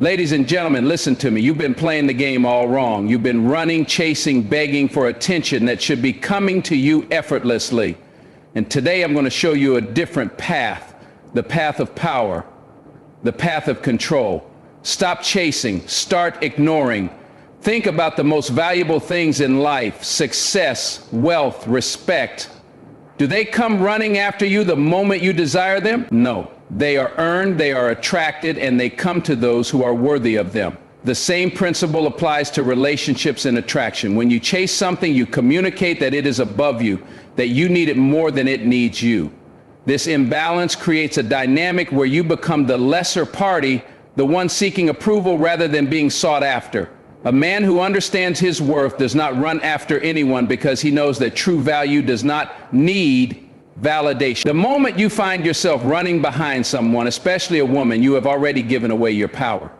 Ladies and gentlemen, listen to me. You've been playing the game all wrong. You've been running, chasing, begging for attention that should be coming to you effortlessly. And today I'm going to show you a different path, the path of power, the path of control. Stop chasing, start ignoring. Think about the most valuable things in life: success, wealth, respect. Do they come running after you the moment you desire them? No. They are earned, they are attracted, and they come to those who are worthy of them. The same principle applies to relationships and attraction. When you chase something, you communicate that it is above you, that you need it more than it needs you. This imbalance creates a dynamic where you become the lesser party, the one seeking approval rather than being sought after. A man who understands his worth does not run after anyone because he knows that true value does not need validation. The moment you find yourself running behind someone, especially a woman, you have already given away your power.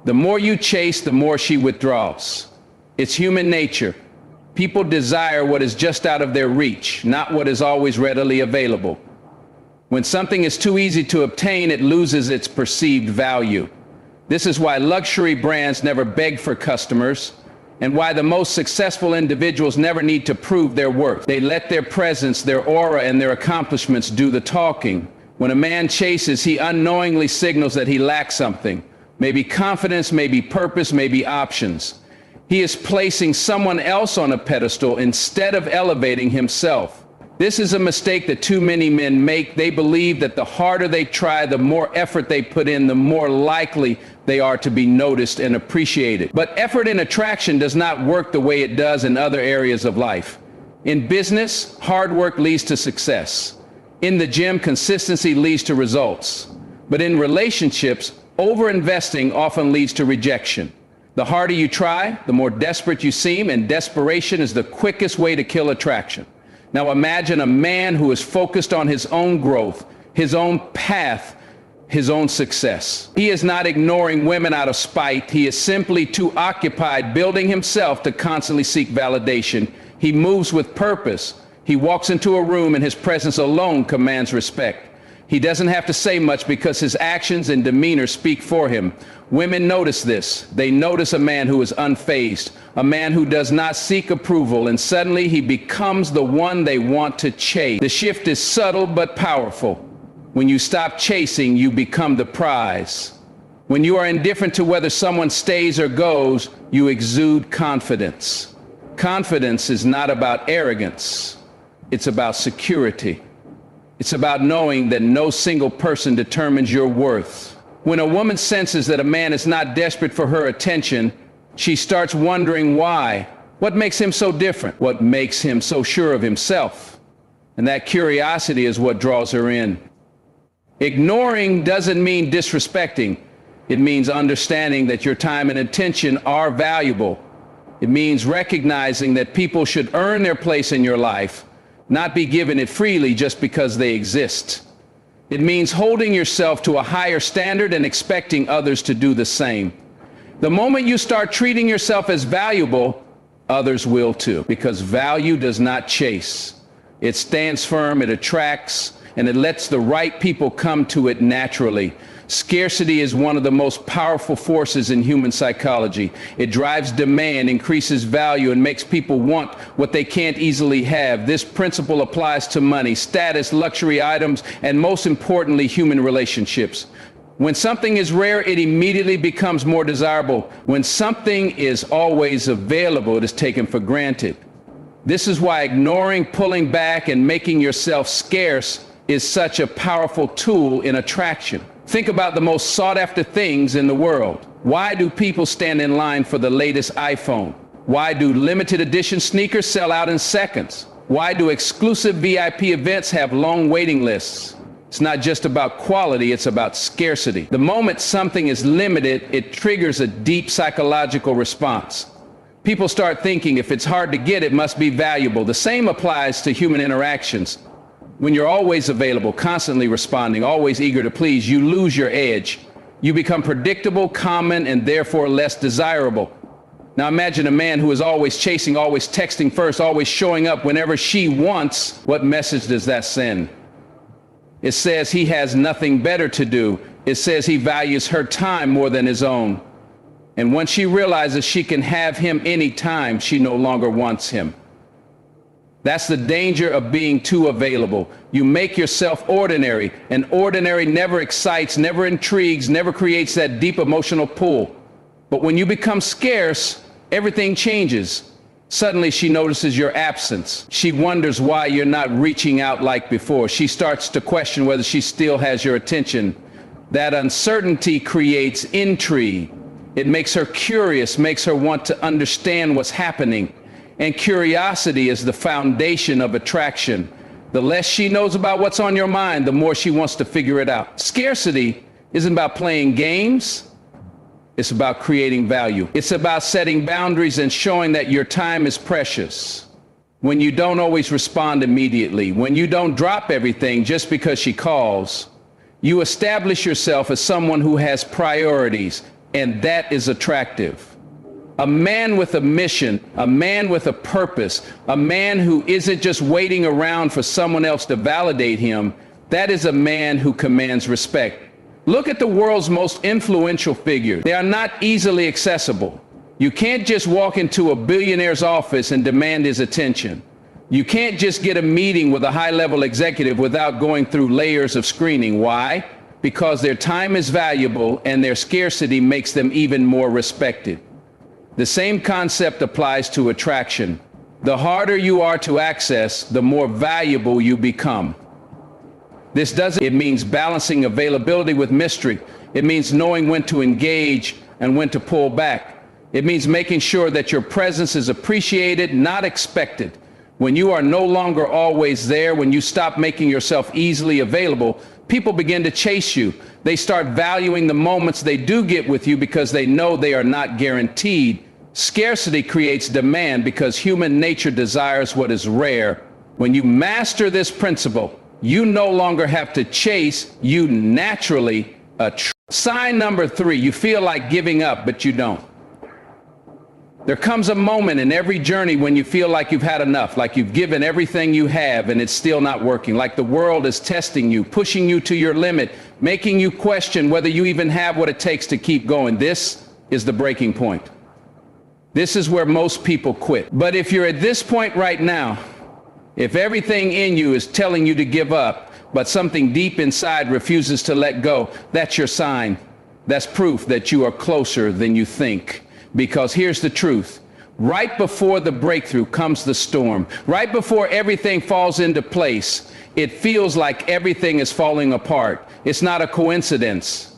The more you chase, the more she withdraws. It's human nature. People desire what is just out of their reach, not what is always readily available. When something is too easy to obtain, it loses its perceived value. This is why luxury brands never beg for customers, and why the most successful individuals never need to prove their worth. They let their presence, their aura, and their accomplishments do the talking. When a man chases, he unknowingly signals that he lacks something. Maybe confidence, maybe purpose, maybe options. He is placing someone else on a pedestal instead of elevating himself. This is a mistake that too many men make. They believe that the harder they try, the more effort they put in, the more likely they are to be noticed and appreciated. But effort in attraction does not work the way it does in other areas of life. In business, hard work leads to success. In the gym, consistency leads to results. But in relationships, overinvesting often leads to rejection. The harder you try, the more desperate you seem, and desperation is the quickest way to kill attraction. Now imagine a man who is focused on his own growth, his own path, his own success. He is not ignoring women out of spite. He is simply too occupied building himself to constantly seek validation. He moves with purpose. He walks into a room and his presence alone commands respect. He doesn't have to say much because his actions and demeanor speak for him. Women notice this. They notice a man who is unfazed, a man who does not seek approval, and suddenly he becomes the one they want to chase. The shift is subtle but powerful. When you stop chasing, you become the prize. When you are indifferent to whether someone stays or goes, you exude confidence. Confidence is not about arrogance. It's about security. It's about knowing that no single person determines your worth. When a woman senses that a man is not desperate for her attention, she starts wondering why. What makes him so different? What makes him so sure of himself? And that curiosity is what draws her in. Ignoring doesn't mean disrespecting. It means understanding that your time and attention are valuable. It means recognizing that people should earn their place in your life, not be given it freely just because they exist. It means holding yourself to a higher standard and expecting others to do the same. The moment you start treating yourself as valuable, others will too, because value does not chase. It stands firm, it attracts, and it lets the right people come to it naturally. Scarcity is one of the most powerful forces in human psychology. It drives demand, increases value, and makes people want what they can't easily have. This principle applies to money, status, luxury items, and most importantly, human relationships. When something is rare, it immediately becomes more desirable. When something is always available, it is taken for granted. This is why ignoring, pulling back, and making yourself scarce is such a powerful tool in attraction. Think about the most sought-after things in the world. Why do people stand in line for the latest iPhone? Why do limited edition sneakers sell out in seconds? Why do exclusive VIP events have long waiting lists? It's not just about quality, it's about scarcity. The moment something is limited, it triggers a deep psychological response. People start thinking if it's hard to get, it must be valuable. The same applies to human interactions. When you're always available, constantly responding, always eager to please, you lose your edge. You become predictable, common, and therefore less desirable. Now imagine a man who is always chasing, always texting first, always showing up whenever she wants. What message does that send? It says he has nothing better to do. It says he values her time more than his own. And once she realizes she can have him anytime, she no longer wants him. That's the danger of being too available. You make yourself ordinary, and ordinary never excites, never intrigues, never creates that deep emotional pull. But when you become scarce, everything changes. Suddenly she notices your absence. She wonders why you're not reaching out like before. She starts to question whether she still has your attention. That uncertainty creates intrigue. It makes her curious, makes her want to understand what's happening. And curiosity is the foundation of attraction. The less she knows about what's on your mind, the more she wants to figure it out. Scarcity isn't about playing games. It's about creating value. It's about setting boundaries and showing that your time is precious. When you don't always respond immediately, when you don't drop everything just because she calls, you establish yourself as someone who has priorities, and that is attractive. A man with a mission, a man with a purpose, a man who isn't just waiting around for someone else to validate him, that is a man who commands respect. Look at the world's most influential figures. They are not easily accessible. You can't just walk into a billionaire's office and demand his attention. You can't just get a meeting with a high-level executive without going through layers of screening. Why? Because their time is valuable and their scarcity makes them even more respected. The same concept applies to attraction. The harder you are to access, the more valuable you become. It means balancing availability with mystery. It means knowing when to engage and when to pull back. It means making sure that your presence is appreciated, not expected. When you are no longer always there, when you stop making yourself easily available, people begin to chase you. They start valuing the moments they do get with you because they know they are not guaranteed. Scarcity creates demand because human nature desires what is rare. When you master this principle, you no longer have to chase, you naturally attract. Sign number 3, you feel like giving up, but you don't. There comes a moment in every journey when you feel like you've had enough, like you've given everything you have and it's still not working, like the world is testing you, pushing you to your limit, making you question whether you even have what it takes to keep going. This is the breaking point. This is where most people quit. But if you're at this point right now, if everything in you is telling you to give up, but something deep inside refuses to let go, that's your sign. That's proof that you are closer than you think. Because here's the truth. Right before the breakthrough comes the storm. Right before everything falls into place, it feels like everything is falling apart. It's not a coincidence.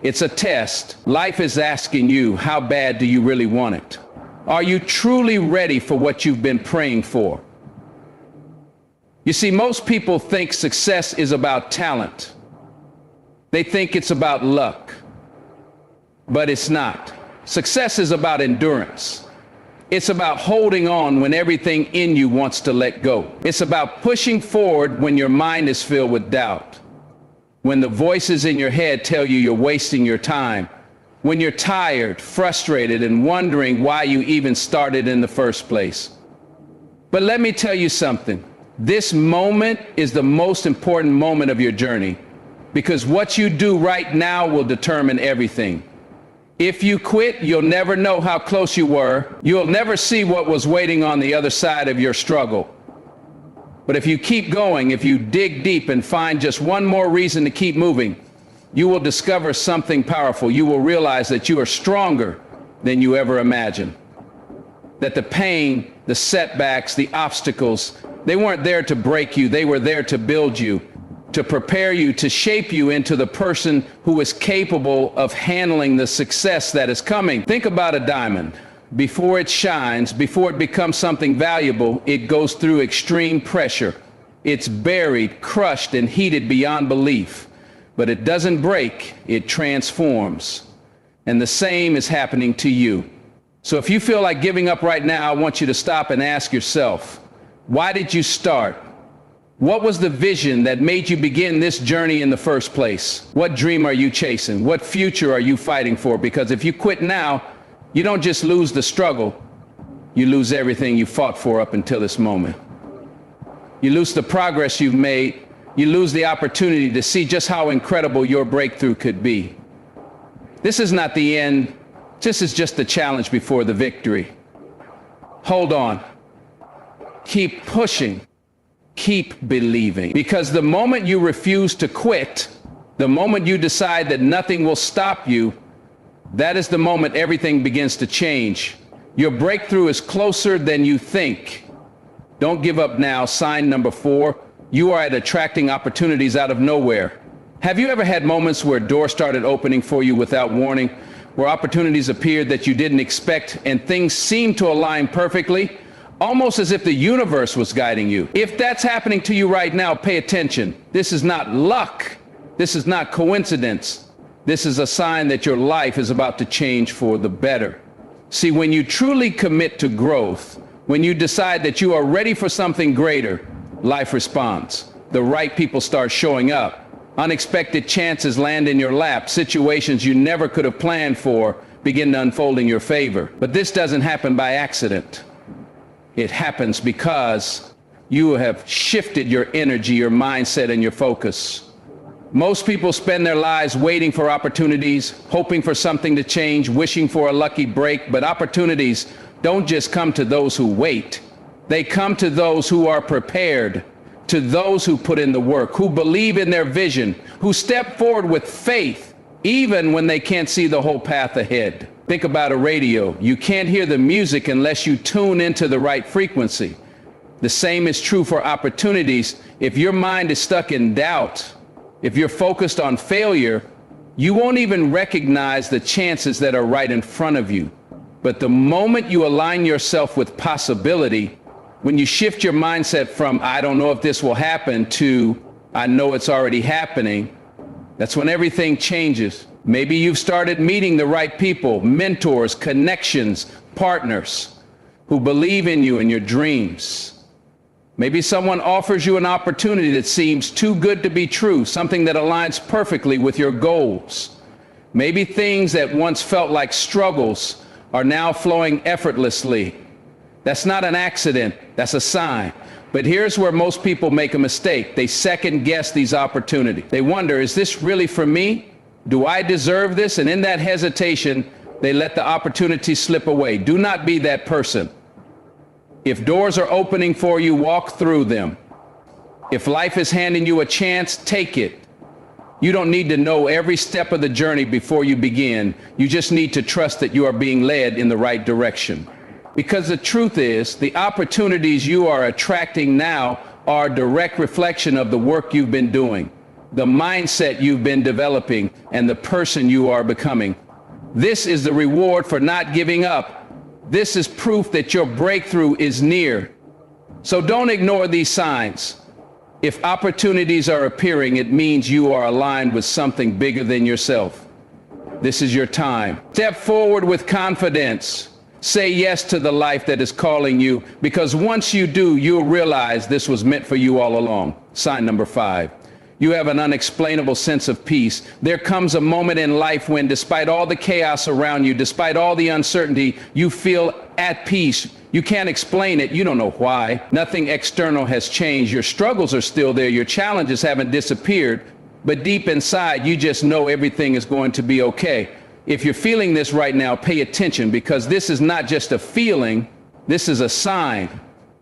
It's a test. Life is asking you, how bad do you really want it? Are you truly ready for what you've been praying for? You see, most people think success is about talent. They think it's about luck. But it's not. Success is about endurance. It's about holding on when everything in you wants to let go. It's about pushing forward when your mind is filled with doubt. When the voices in your head tell you you're wasting your time. When you're tired, frustrated, and wondering why you even started in the first place. But let me tell you something. This moment is the most important moment of your journey, because what you do right now will determine everything. If you quit, you'll never know how close you were. You'll never see what was waiting on the other side of your struggle. But if you keep going, if you dig deep and find just one more reason to keep moving, you will discover something powerful. You will realize that you are stronger than you ever imagined. That the pain, the setbacks, the obstacles, they weren't there to break you. They were there to build you, to prepare you, to shape you into the person who is capable of handling the success that is coming. Think about a diamond. Before it shines, before it becomes something valuable, it goes through extreme pressure. It's buried, crushed, and heated beyond belief. But it doesn't break, it transforms. And the same is happening to you. So if you feel like giving up right now, I want you to stop and ask yourself, why did you start? What was the vision that made you begin this journey in the first place? What dream are you chasing? What future are you fighting for? Because if you quit now, you don't just lose the struggle, you lose everything you fought for up until this moment. You lose the progress you've made, you lose the opportunity to see just how incredible your breakthrough could be. This is not the end. This is just the challenge before the victory. Hold on. Keep pushing. Keep believing. Because the moment you refuse to quit, the moment you decide that nothing will stop you, that is the moment everything begins to change. Your breakthrough is closer than you think. Don't give up now. Sign number 4. You are at attracting opportunities out of nowhere. Have you ever had moments where doors started opening for you without warning, where opportunities appeared that you didn't expect and things seemed to align perfectly, almost as if the universe was guiding you? If that's happening to you right now, pay attention. This is not luck. This is not coincidence. This is a sign that your life is about to change for the better. See, when you truly commit to growth, when you decide that you are ready for something greater, life responds. The right people start showing up. Unexpected chances land in your lap. Situations you never could have planned for begin to unfold in your favor. But this doesn't happen by accident. It happens because you have shifted your energy, your mindset, and your focus. Most people spend their lives waiting for opportunities, hoping for something to change, wishing for a lucky break. But opportunities don't just come to those who wait. They come to those who are prepared, to those who put in the work, who believe in their vision, who step forward with faith, even when they can't see the whole path ahead. Think about a radio. You can't hear the music unless you tune into the right frequency. The same is true for opportunities. If your mind is stuck in doubt, if you're focused on failure, you won't even recognize the chances that are right in front of you. But the moment you align yourself with possibility, when you shift your mindset from, I don't know if this will happen, to, I know it's already happening, that's when everything changes. Maybe you've started meeting the right people, mentors, connections, partners who believe in you and your dreams. Maybe someone offers you an opportunity that seems too good to be true, something that aligns perfectly with your goals. Maybe things that once felt like struggles are now flowing effortlessly. That's not an accident, that's a sign. But here's where most people make a mistake. They second guess these opportunities. They wonder, is this really for me? Do I deserve this? And in that hesitation, they let the opportunity slip away. Do not be that person. If doors are opening for you, walk through them. If life is handing you a chance, take it. You don't need to know every step of the journey before you begin. You just need to trust that you are being led in the right direction. Because the truth is, the opportunities you are attracting now are a direct reflection of the work you've been doing, the mindset you've been developing, and the person you are becoming. This is the reward for not giving up. This is proof that your breakthrough is near. So don't ignore these signs. If opportunities are appearing, it means you are aligned with something bigger than yourself. This is your time. Step forward with confidence. Say yes to the life that is calling you, because once you do, you'll realize this was meant for you all along. Sign number 5. You have an unexplainable sense of peace. There comes a moment in life when, despite all the chaos around you, despite all the uncertainty, you feel at peace. You can't explain it. You don't know why. Nothing external has changed. Your struggles are still there. Your challenges haven't disappeared. But deep inside, you just know everything is going to be okay. If you're feeling this right now, pay attention, because this is not just a feeling. This is a sign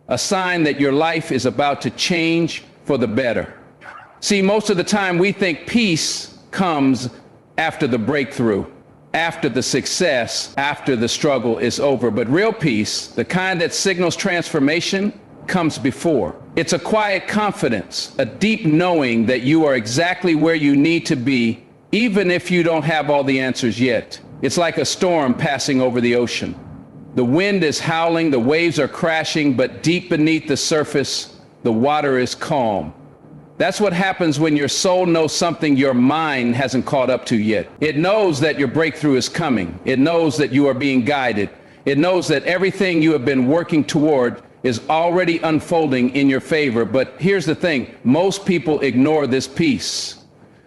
that your life is about to change for the better. See, most of the time we think peace comes after the breakthrough, after the success, after the struggle is over. But real peace, the kind that signals transformation, comes before. It's a quiet confidence, a deep knowing that you are exactly where you need to be, even if you don't have all the answers yet. It's like a storm passing over the ocean. The wind is howling, the waves are crashing, but deep beneath the surface, the water is calm. That's what happens when your soul knows something your mind hasn't caught up to yet. It knows that your breakthrough is coming. It knows that you are being guided. It knows that everything you have been working toward is already unfolding in your favor. But here's the thing, most people ignore this peace.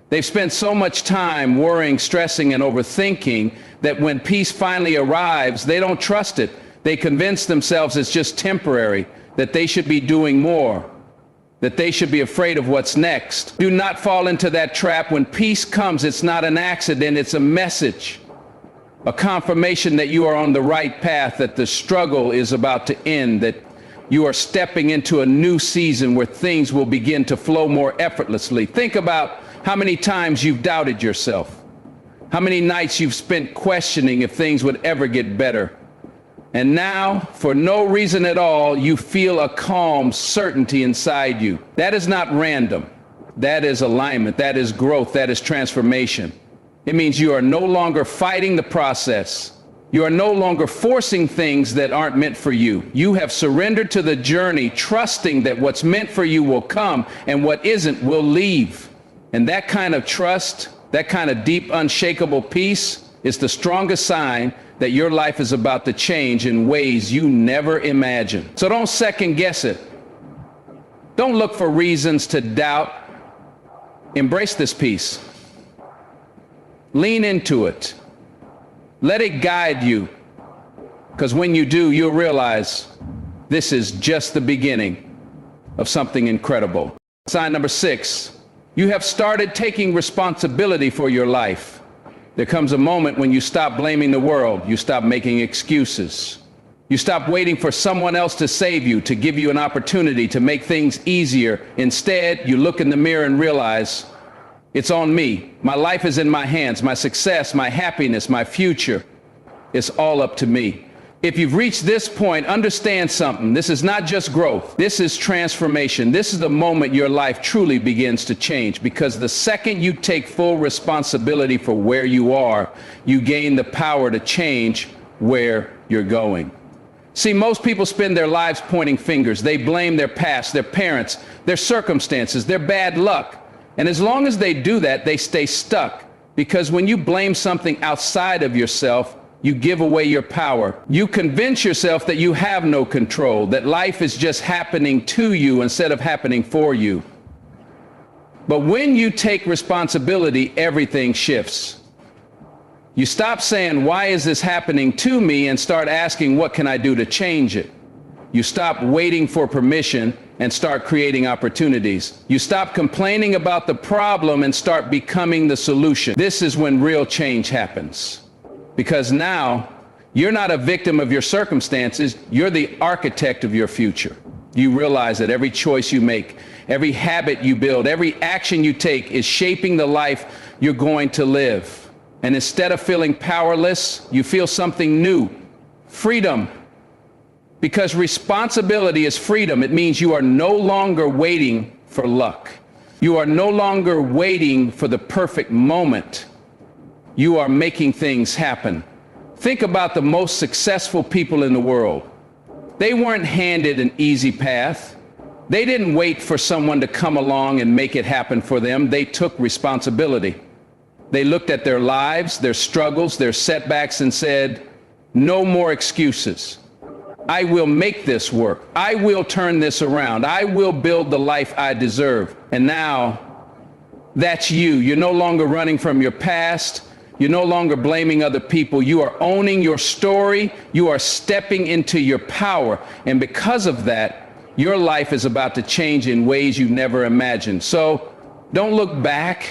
They've spent so much time worrying, stressing, and overthinking that when peace finally arrives, they don't trust it. They convince themselves it's just temporary, that they should be doing more. that they should be afraid of what's next. Do not fall into that trap. When peace comes, it's not an accident, it's a message, a confirmation that you are on the right path, that the struggle is about to end, that you are stepping into a new season where things will begin to flow more effortlessly. Think about how many times you've doubted yourself, how many nights you've spent questioning if things would ever get better. And now, for no reason at all, you feel a calm certainty inside you. That is not random. That is alignment. That is growth. That is transformation. It means you are no longer fighting the process. You are no longer forcing things that aren't meant for you. You have surrendered to the journey, trusting that what's meant for you will come and what isn't will leave. And that kind of trust, that kind of deep, unshakable peace is the strongest sign that your life is about to change in ways you never imagined. So don't second guess it. Don't look for reasons to doubt. Embrace this peace. Lean into it. Let it guide you. Because when you do, you'll realize this is just the beginning of something incredible. Sign number 6, you have started taking responsibility for your life. There comes a moment when you stop blaming the world. You stop making excuses. You stop waiting for someone else to save you, to give you an opportunity to make things easier. Instead, you look in the mirror and realize, it's on me. My life is in my hands. My success, my happiness, my future, it's all up to me. If you've reached this point, understand something. This is not just growth. This is transformation. This is the moment your life truly begins to change, because the second you take full responsibility for where you are, you gain the power to change where you're going. See, most people spend their lives pointing fingers. They blame their past, their parents, their circumstances, their bad luck. And as long as they do that, they stay stuck, because when you blame something outside of yourself, you give away your power. You convince yourself that you have no control, that life is just happening to you instead of happening for you. But when you take responsibility, everything shifts. You stop saying, why is this happening to me, and start asking, what can I do to change it? You stop waiting for permission and start creating opportunities. You stop complaining about the problem and start becoming the solution. This is when real change happens. Because now you're not a victim of your circumstances, you're the architect of your future. You realize that every choice you make, every habit you build, every action you take is shaping the life you're going to live. And instead of feeling powerless, you feel something new, freedom. Because responsibility is freedom. It means you are no longer waiting for luck. You are no longer waiting for the perfect moment. You are making things happen. Think about the most successful people in the world. They weren't handed an easy path. They didn't wait for someone to come along and make it happen for them. They took responsibility. They looked at their lives, their struggles, their setbacks, and said, no more excuses. I will make this work. I will turn this around. I will build the life I deserve. And now, that's you. You're no longer running from your past. You're no longer blaming other people. You are owning your story. You are stepping into your power. And because of that, your life is about to change in ways you never imagined. So don't look back.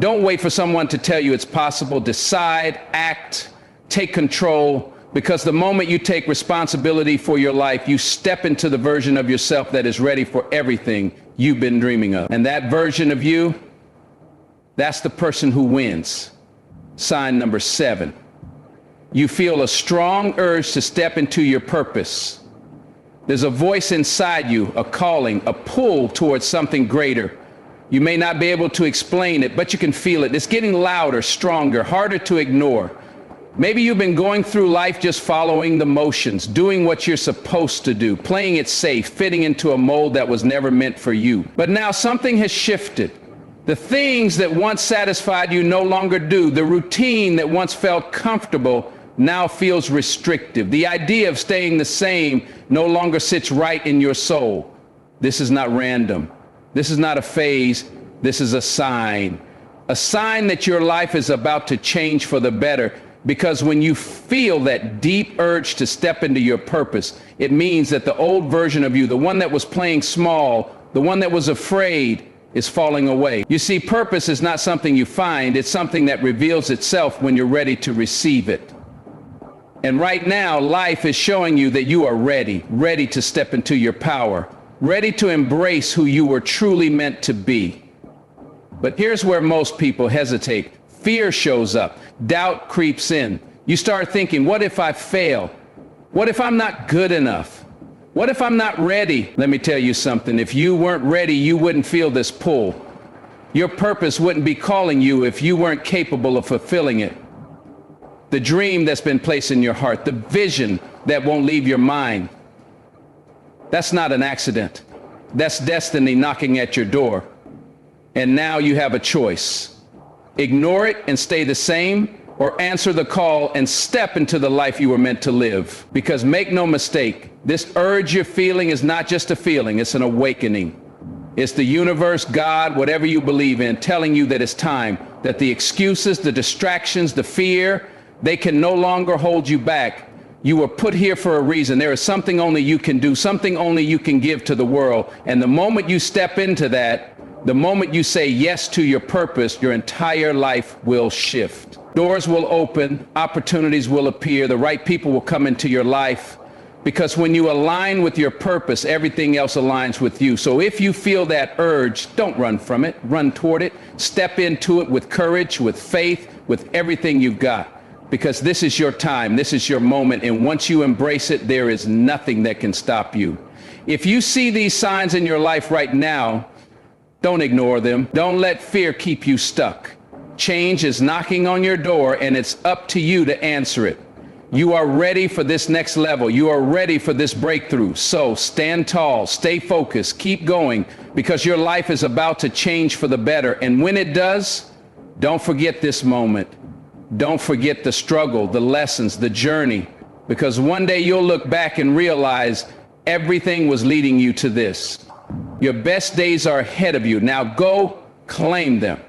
Don't wait for someone to tell you it's possible. Decide, act, take control. Because the moment you take responsibility for your life, you step into the version of yourself that is ready for everything you've been dreaming of. And that version of you, that's the person who wins. Sign number 7. You feel a strong urge to step into your purpose. There's a voice inside you, a calling, a pull towards something greater. You may not be able to explain it, but you can feel it. It's getting louder, stronger, harder to ignore. Maybe you've been going through life just following the motions, doing what you're supposed to do, playing it safe, fitting into a mold that was never meant for you. But now something has shifted. The things that once satisfied you no longer do. The routine that once felt comfortable now feels restrictive. The idea of staying the same no longer sits right in your soul. This is not random. This is not a phase. This is a sign that your life is about to change for the better. Because when you feel that deep urge to step into your purpose, it means that the old version of you, the one that was playing small, The one that was afraid is falling away. You see, purpose is not something you find, it's something that reveals itself when you're ready to receive it. And right now, life is showing you that you are ready to step into your power, ready to embrace who you were truly meant to be. But here's where most people hesitate. Fear shows up, doubt creeps in. You start thinking, what if I fail? What if I'm not good enough? What if I'm not ready? Let me tell you something. If you weren't ready, you wouldn't feel this pull. Your purpose wouldn't be calling you if you weren't capable of fulfilling it. The dream that's been placed in your heart, the vision that won't leave your mind, that's not an accident. That's destiny knocking at your door. And now you have a choice. Ignore it and stay the same, or answer the call and step into the life you were meant to live. Because make no mistake, this urge you're feeling is not just a feeling, it's an awakening. It's the universe, God, whatever you believe in, telling you that it's time, that the excuses, the distractions, the fear, they can no longer hold you back. You were put here for a reason. There is something only you can do, something only you can give to the world. And the moment you step into that, the moment you say yes to your purpose, your entire life will shift. Doors will open, opportunities will appear, the right people will come into your life. Because when you align with your purpose, everything else aligns with you. So if you feel that urge, don't run from it, run toward it. Step into it with courage, with faith, with everything you've got. Because this is your time, this is your moment, and once you embrace it, there is nothing that can stop you. If you see these signs in your life right now, don't ignore them. Don't let fear keep you stuck. Change is knocking on your door, and it's up to you to answer it. You are ready for this next level. You are ready for this breakthrough. So stand tall, stay focused, keep going, because your life is about to change for the better. And when it does, don't forget this moment. Don't forget the struggle, the lessons, the journey, because one day you'll look back and realize everything was leading you to this. Your best days are ahead of you. Now go claim them.